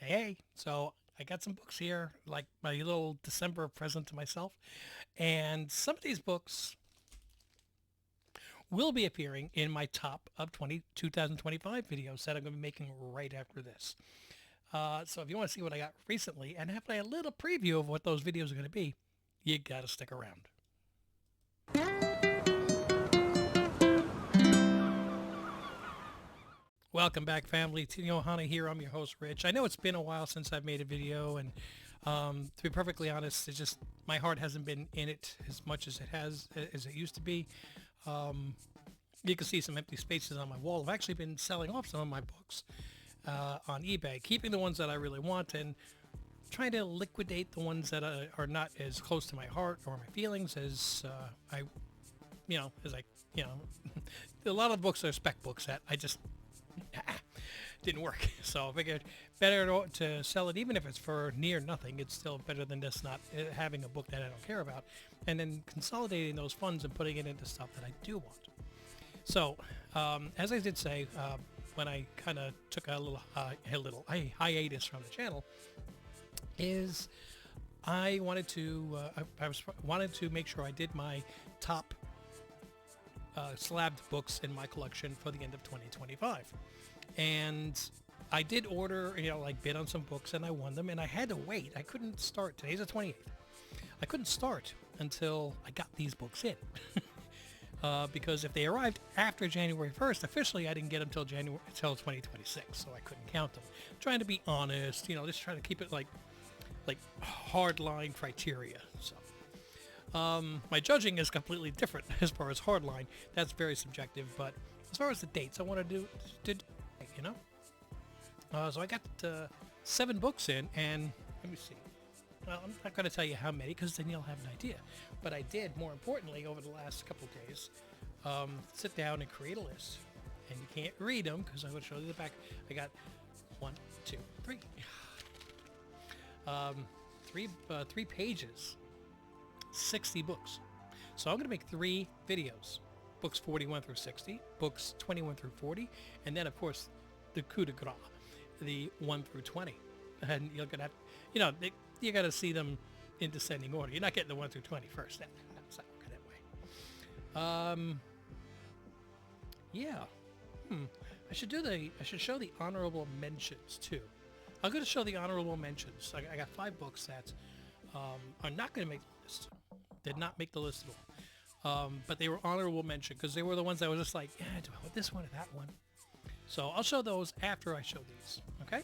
Hey, so I got some books here, like my little December present to myself. And some of these books will be appearing in my top of 2025 videos that I'm going to be making right after this. So if you want to see what I got recently and have a little preview of what those videos are going to be, you got to stick around. Welcome back, family. Tino Hana here. I'm your host, Rich. I know it's been a while since I've made a video, and to be perfectly honest, it's just my heart hasn't been in it as much as it used to be. You can see some empty spaces on my wall. I've actually been selling off some of my books on eBay, keeping the ones that I really want and trying to liquidate the ones that are not as close to my heart or my feelings as a lot of the books are spec books that I just didn't work. So I figured better to sell it, even if it's for near nothing. It's still better than just not having a book that I don't care about, and then consolidating those funds and putting it into stuff that I do want. So as I did say, when I kind of took a hiatus from the channel, is I wanted to wanted to make sure I did my top Slabs books in my collection for the end of 2025. And I did order, bid on some books, and I won them, and I had to wait. I couldn't start. Today's the 28th. I couldn't start until I got these books in. Because if they arrived after January 1st, officially I didn't get them until 2026, so I couldn't count them. Trying to be honest, just trying to keep it like hardline criteria. So my judging is completely different as far as hardline. That's very subjective, but as far as the dates, I want to do, so I got 7 books in, and let me see. Well, I'm not going to tell you how many because then you'll have an idea. But I did, more importantly, over the last couple of days, sit down and create a list. And you can't read them because I'm going to show you the back. I got 1, 2, 3. 3 pages, 60 books. So I'm going to make 3 videos. Books 41 through 60, books 21 through 40, and then, of course, the coup de grace, the 1 through 20. And you're going to have, you got to see them in descending order. You're not getting the 1 through 20 first. That's not working that way. Yeah. I should show the honorable mentions, too. I'm going to show the honorable mentions. I got 5 books that are not going to make the list. Did not make the list at all. But they were honorable mention because they were the ones that were just like, yeah, do I want this one or that one? So I'll show those after I show these. Okay?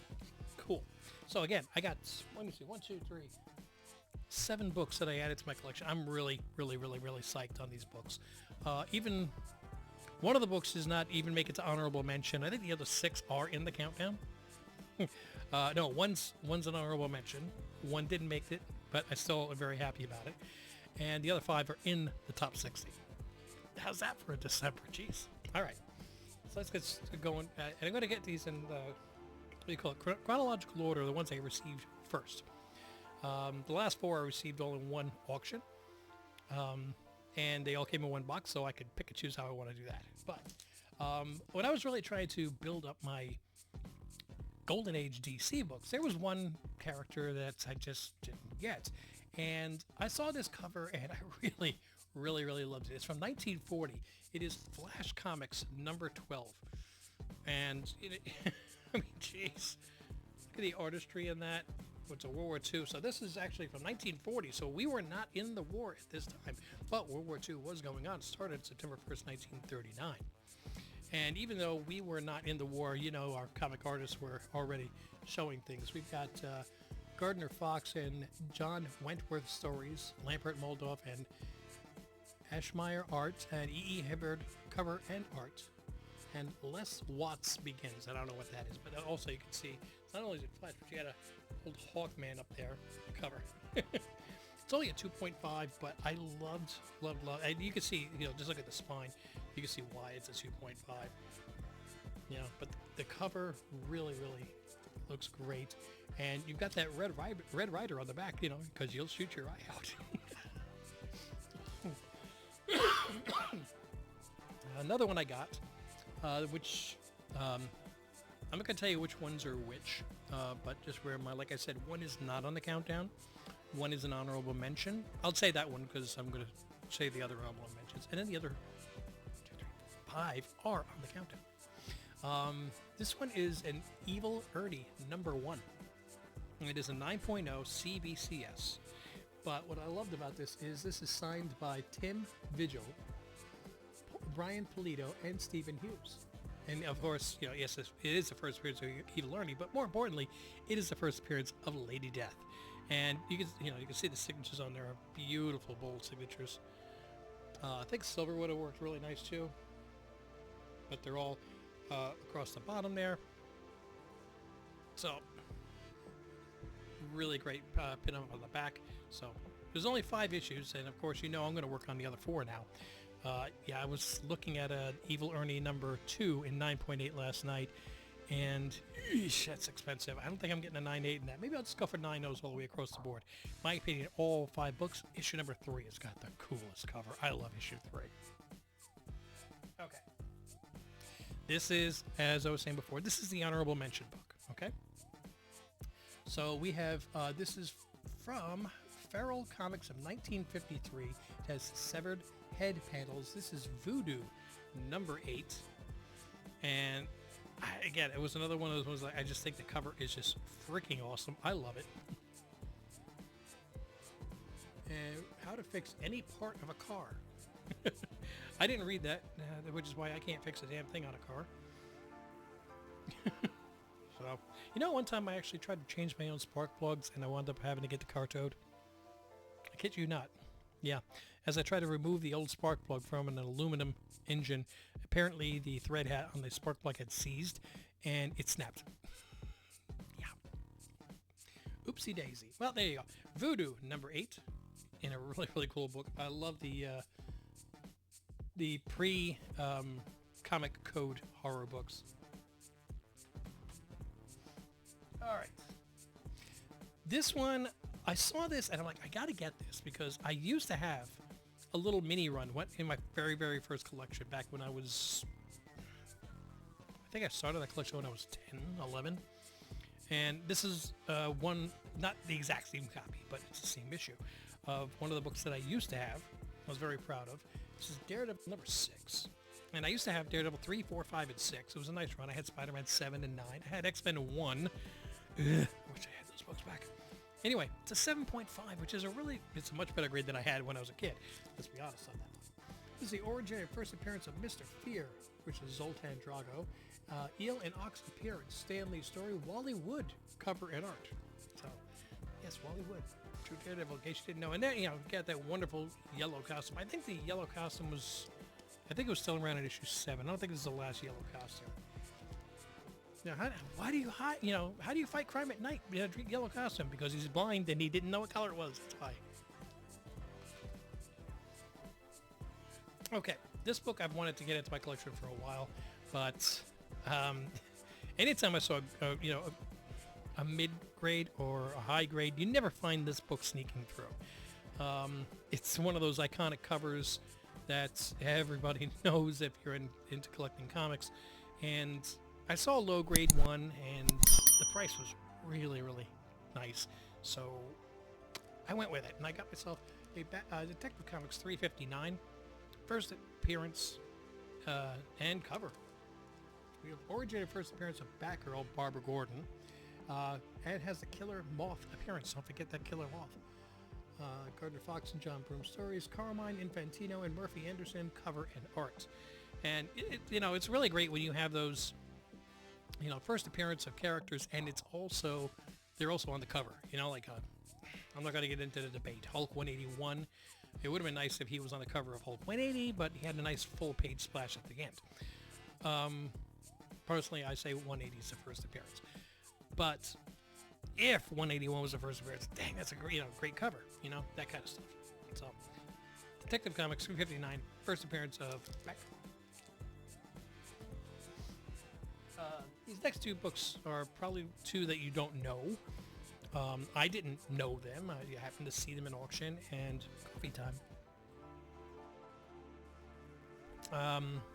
Cool. So again, I got, let me see, 1, 2, 3, 7 books that I added to my collection. I'm really, really, really, really psyched on these books. Even one of the books does not even make it to honorable mention. I think the other 6 are in the countdown. No, one's an honorable mention. One didn't make it, but I still am very happy about it. And the other 5 are in the top 60. How's that for a December? Jeez. All right. So let's get going. And I'm going to get these in what do you call it? Chronological order, the ones I received first. The last 4 I received all in one auction. And they all came in one box, so I could pick and choose how I want to do that. But when I was really trying to build up my Golden Age DC books, there was one character that I just didn't get. And I saw this cover, and I really, really, really loved it. It's from 1940. It is Flash Comics number 12. And, I mean, jeez. Look at the artistry in that. It's a World War II. So this is actually from 1940. So we were not in the war at this time. But World War II was going on. It started September 1st, 1939. And even though we were not in the war, our comic artists were already showing things. We've got Gardner Fox and John Wentworth stories, Lampert Moldoff and Ashmeyer art, and E.E. Hibbard cover and art. And Les Watts begins. I don't know what that is, but also you can see, not only is it Flash, but you got a old Hawkman up there cover. It's only a 2.5, but I loved. And you can see, just look at the spine. You can see why it's a 2.5. But the cover really, really looks great. And you've got that Red Rider on the back, because you'll shoot your eye out. Another one I got, which I'm not going to tell you which ones are which, but just where like I said, one is not on the countdown. One is an honorable mention. I'll say that one because I'm going to say the other honorable mentions. And then the other 2, 3, 5 are on the countdown. This one is an Evil Ernie #1. It is a 9.0 CBCS. But what I loved about this is signed by Tim Vigil, Brian Polito, and Stephen Hughes. And of course, yes, it is the first appearance of Evil Ernie, but more importantly, it is the first appearance of Lady Death. And you can see the signatures on there are beautiful, bold signatures. I think silver would have worked really nice too, but they're all across the bottom there. So really great pin up on the back. So there's only 5 issues, and of course, I'm going to work on the other 4 now. I was looking at Evil Ernie #2 in 9.8 last night, and that's expensive. I don't think I'm getting a 9.8 in that. Maybe I'll just go for 9.0s all the way across the board. In my opinion, all 5 books, issue #3 has got the coolest cover. I love issue 3. Okay. This is, as I was saying before, this is the honorable mention book, okay? So we have, this is from Feral Comics of 1953. It has severed head panels. This is Voodoo #8. And again, it was another one of those ones I just think the cover is just freaking awesome. I love it. And how to fix any part of a car. I didn't read that, which is why I can't fix a damn thing on a car. So, one time I actually tried to change my own spark plugs and I wound up having to get the car towed. I kid you not. Yeah, as I tried to remove the old spark plug from an aluminum engine, apparently the thread on the spark plug had seized and it snapped. Yeah. Oopsie daisy. Well, there you go. Voodoo #8 in a really, really cool book. I love the pre-comic code horror books. All right. This one, I saw this and I'm like, I gotta get this because I used to have a little mini run in my very, very first collection back when I was, I think I started that collection when I was 10, 11. And this is one, not the exact same copy, but it's the same issue of one of the books that I used to have. I was very proud of. This is Daredevil #6. And I used to have Daredevil 3, 4, 5, and 6. It was a nice run. I had Spider-Man 7 and 9. I had X-Men 1. Ugh, I wish I had those books back. Anyway, it's a 7.5, which is it's a much better grade than I had when I was a kid. Let's be honest on that. This is the origin and first appearance of Mr. Fear, which is Zoltan Drago. Eel and Ox appearance, Stan Lee's story, Wally Wood cover and art. So, yes, Wally Wood. True Daredevil, in case you didn't know. And then, got that wonderful yellow costume. I think the yellow costume was, it was still around in issue 7. I don't think this is the last yellow costume. Now, how do you fight crime at night? Yellow costume, because he's blind and he didn't know what color it was. That's why. Okay, this book I've wanted to get into my collection for a while, but anytime I saw a mid-grade or a high grade, you never find this book sneaking through. It's one of those iconic covers that everybody knows if you're into collecting comics, and I saw a low grade one and the price was really, really nice, so I went with it and I got myself a Detective Comics 359 first appearance and cover. We have origin and first appearance of Batgirl Barbara Gordon, and it has the Killer Moth appearance. Don't forget that Killer Moth. Gardner Fox and John Broome stories, Carmine Infantino and Murphy Anderson cover and art. And it's really great when you have those first appearance of characters, and they're also on the cover. I'm not going to get into the debate. Hulk 181. It would have been nice if he was on the cover of Hulk 180, but he had a nice full page splash at the end. Personally, I say 180 is the first appearance. But if 181 was the first appearance, dang, that's a great cover. That kind of stuff. So, Detective Comics 359, first appearance of Batgirl. These next 2 books are probably 2 that you don't know. I didn't know them. I happened to see them in auction and coffee time.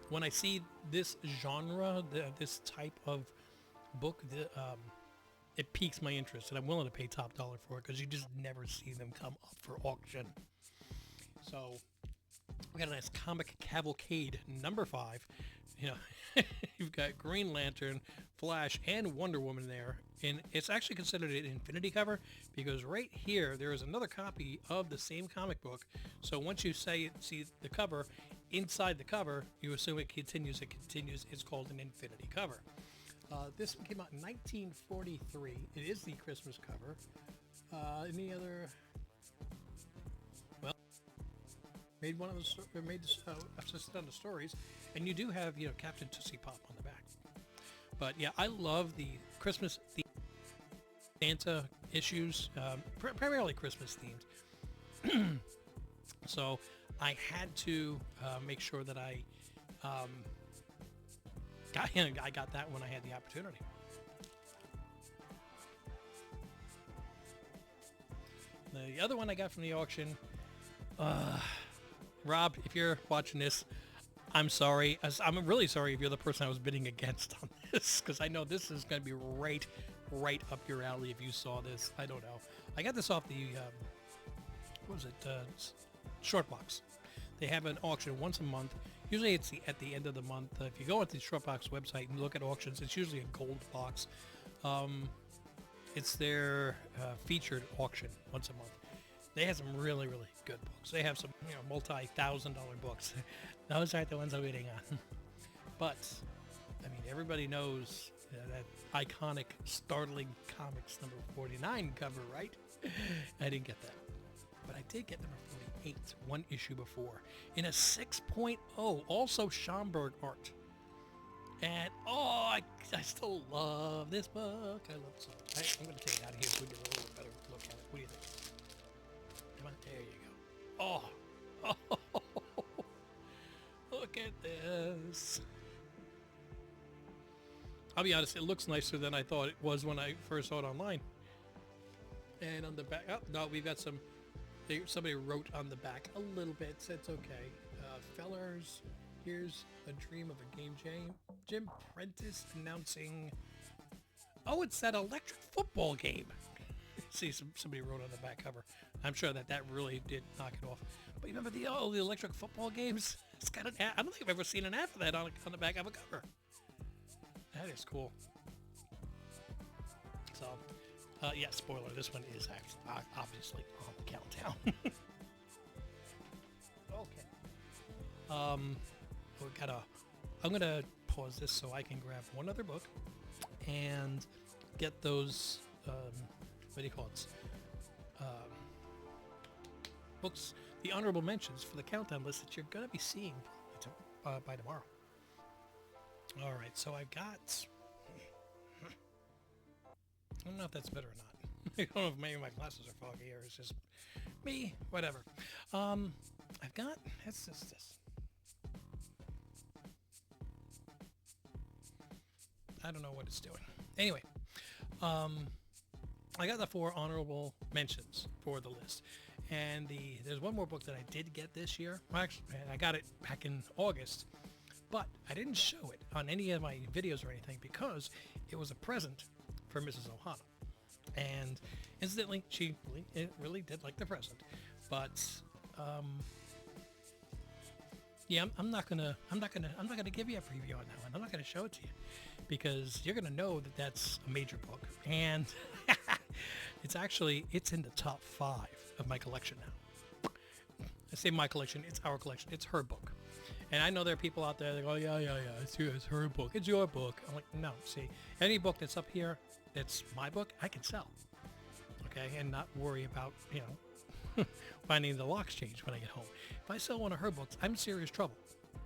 When I see this genre, this type of book, it piques my interest, and I'm willing to pay top dollar for it because you just never see them come up for auction. So we got a nice comic cavalcade number 5. You know, you've got Green Lantern, Flash, and Wonder Woman there, and it's actually considered an infinity cover because right here there is another copy of the same comic book. So once you see the cover, inside the cover, you assume it continues. It continues. It's called an infinity cover. This one came out in 1943. It is the Christmas cover. Any other? Well, made one of those. Made this. Assisted on the stories, and you do have Captain Tootsie Pop on the back. But yeah, I love the Christmas Santa issues, primarily Christmas themed. So I had to make sure that I got that when I had the opportunity. The other one I got from the auction, Rob, if you're watching this, I'm sorry. I'm really sorry if you're the person I was bidding against on this, because I know this is going to be right up your alley if you saw this. I don't know. I got this off the, what was it, Shortbox. They have an auction once a month. Usually it's at the end of the month. If you go onto the Shortbox website and look at auctions, it's usually a gold box. It's their featured auction once a month. They have some really good books. They have some multi-$1,000 books. Those aren't the ones I'm bidding on. But I mean, everybody knows that iconic, startling comics number 49 cover, right? I didn't get that, but I did get number 48, one issue before, in a 6.0, also Schomburg art. And I still love this book. I love it so. I'm going to take it out of here so we get a little better look at it. What do you think? Come on, there you go. Oh, look at this. I'll be honest, it looks nicer than I thought it was when I first saw it online. And on the back, no, we've got somebody wrote on the back a little bit, so it's okay. Fellers, here's a dream of a game Jim Prentice announcing, it's that electric football game. See, somebody wrote on the back cover. I'm sure that really did knock it off. But you remember the electric football games? It's got an ad. I don't think I've ever seen an ad for that on the back of a cover. That is cool. So, yeah, spoiler, this one is actually obviously on the countdown. Okay. I'm gonna pause this so I can grab one other book and get those, what do you call it? Books, the honorable mentions for the countdown list that you're gonna be seeing by tomorrow. All right, so I've got, I don't know if that's better or not. I don't know if maybe my glasses are foggy or it's just me, whatever. I've got, that's this. I don't know what it's doing. Anyway, I got the 4 honorable mentions for the list. And there's one more book that I did get this year. Well, actually, I got it back in August. But I didn't show it on any of my videos or anything because it was a present for Mrs. Ohana. And incidentally, she really did like the present. But yeah, I'm not gonna give you a preview on that one. I'm not gonna show it to you because you're gonna know that that's a major book, and it's in the top 5 of my collection now. I say my collection, it's our collection, it's her book. And I know there are people out there that go, yeah, it's her book, it's your book. I'm like, no, see, any book that's up here, that's my book, I can sell, okay, and not worry about, finding the locks changed when I get home. If I sell one of her books, I'm in serious trouble.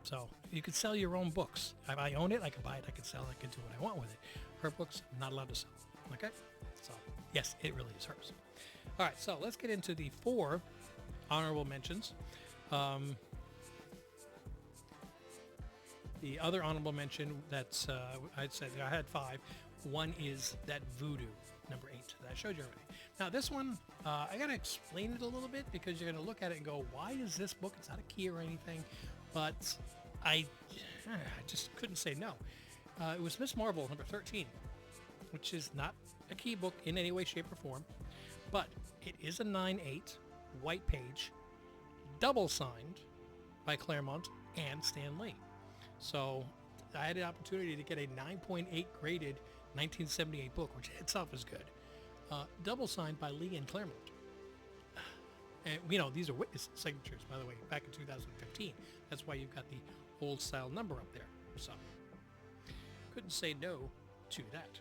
So you can sell your own books. If I own it, I can buy it, I can sell it, I can do what I want with it. Her books, I'm not allowed to sell. Okay? So, yes, it really is hers. All right, so let's get into the 4 honorable mentions. The other honorable mention that's, I'd say I had 5. One is that Voodoo, number 8, that I showed you already. Now this one, I gotta explain it a little bit because you're gonna look at it and go, why is this book? It's not a key or anything, but I just couldn't say no. It was Miss Marvel, number 13. which is not a key book in any way, shape, or form, but it is a 9/8 white page, double signed by Claremont and Stan Lee. So I had the opportunity to get a 9.8 graded 1978 book, which itself is good, double signed by Lee and Claremont. And, these are witness signatures, by the way, back in 2015. That's why you've got the old style number up there. So couldn't say no to that.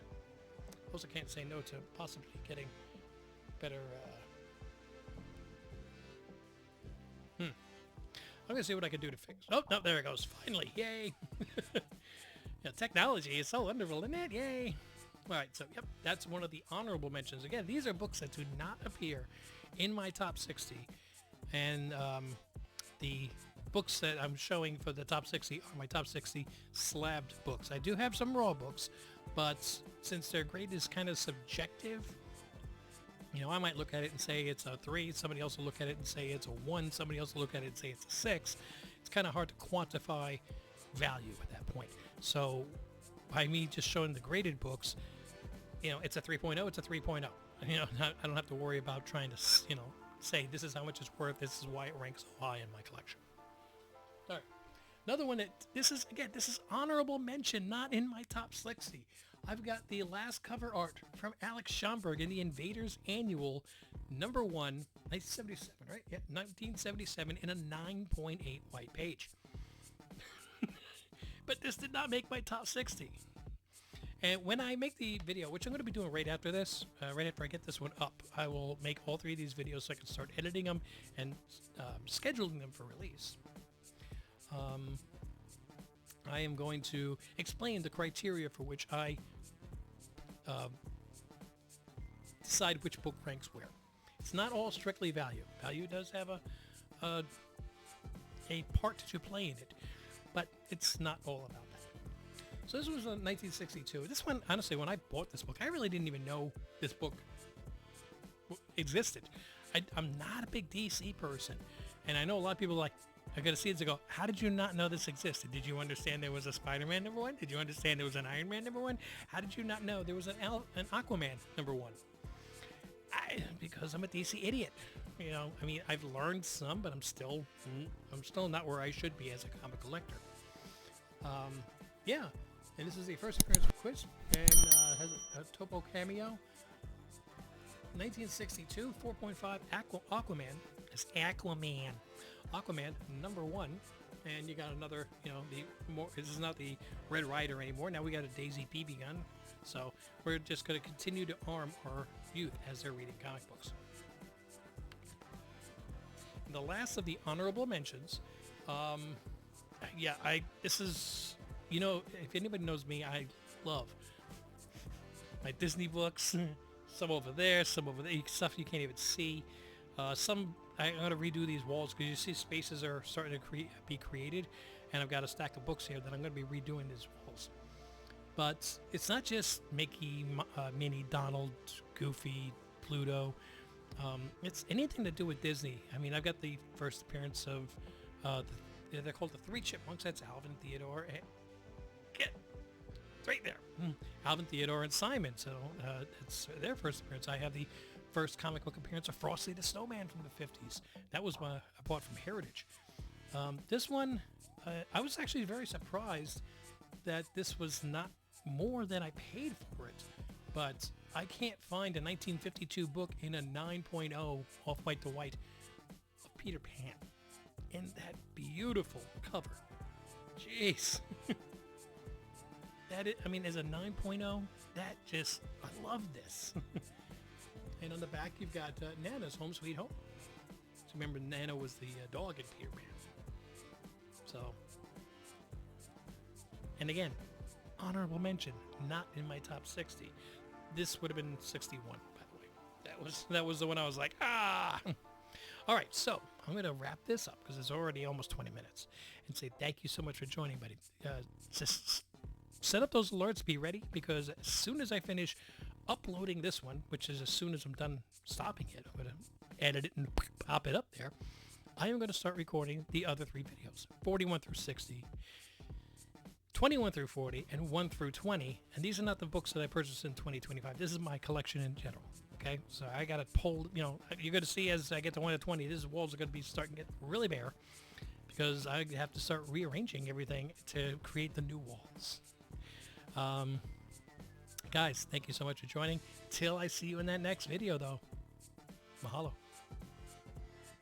Also can't say no to possibly getting better. I'm going to see what I can do to fix. Oh, no, there it goes. Finally. Yay. Technology is so wonderful, isn't it? Yay. All right. So, yep, that's one of the honorable mentions. Again, these are books that do not appear in my top 60. And the books that I'm showing for the top 60 are my top 60 slabbed books. I do have some raw books, but since their grade is kind of subjective, I might look at it and say it's a 3. Somebody else will look at it and say it's a 1. Somebody else will look at it and say it's a 6. It's kind of hard to quantify value at that point. So by me just showing the graded books, it's a 3.0, it's a 3.0. I don't have to worry about trying to, say this is how much it's worth, this is why it ranks so high in my collection. All right. Another one this is honorable mention, not in my top 60. I've got the last cover art from Alex Schomburg in the Invaders Annual #1, 1977, right? Yeah, 1977 in a 9.8 white page. But this did not make my top 60. And when I make the video, which I'm going to be doing right after this, right after I get this one up, I will make all 3 of these videos so I can start editing them and scheduling them for release. I am going to explain the criteria for which I decide which book ranks where. It's not all strictly value. Value does have a part to play in it, but it's not all about that. So this was 1962. This one, honestly, when I bought this book, I really didn't even know this book existed. I'm not a big DC person, and I know a lot of people are going to see it and go, how did you not know this existed? Did you understand there was a Spider-Man #1? Did you understand there was an Iron Man #1? How did you not know there was an Aquaman #1? Because I'm a DC idiot. I've learned some, but I'm still not where I should be as a comic collector. Yeah, and this is the first appearance of Quiz, and has a Topo cameo. 1962, 4.5, Aquaman. It's Aquaman #1, and you got another, this is not the Red Rider anymore. Now we got a Daisy BB gun, so we're just going to continue to arm our youth as they're reading comic books. And the last of the honorable mentions, this is, if anybody knows me, I love my Disney books. Some over there, stuff you can't even see. I'm going to redo these walls because you see spaces are starting to be created, and I've got a stack of books here that I'm going to be redoing these walls. But it's not just Mickey, Minnie, Donald, Goofy, Pluto. It's anything to do with Disney. I've got the first appearance of, they're called the Three Chipmunks. That's Alvin, Theodore, and right there. Alvin, Theodore, and Simon. So it's their first appearance. I have the first comic book appearance of Frosty the Snowman from the 50s. That was one I bought from Heritage. This one, I was actually very surprised that this was not more than I paid for it. But I can't find a 1952 book in a 9.0 off-white to white of Peter Pan. And that beautiful cover. Jeez. As a 9.0, I love this. And on the back, you've got Nana's Home Sweet Home. So remember, Nana was the dog in Peter Pan. So, and again, honorable mention, not in my top 60. This would have been 61, by the way. That was the one I was like, ah! All right, so I'm going to wrap this up because it's already almost 20 minutes and say thank you so much for joining, buddy. Just set up those alerts, be ready, because as soon as I finish uploading this one, which is as soon as I'm done stopping it, I'm going to edit it and pop it up there. I am going to start recording the other 3 videos, 41 through 60. 21 through 40, and 1 through 20. And these are not the books that I purchased in 2025. This is my collection in general. Okay, so I got it pulled, you know, you're going to see as I get to 1 to 20, these walls are going to be starting to get really bare because I have to start rearranging everything to create the new walls. Guys, thank you so much for joining. Till I see you in that next video, though. Mahalo.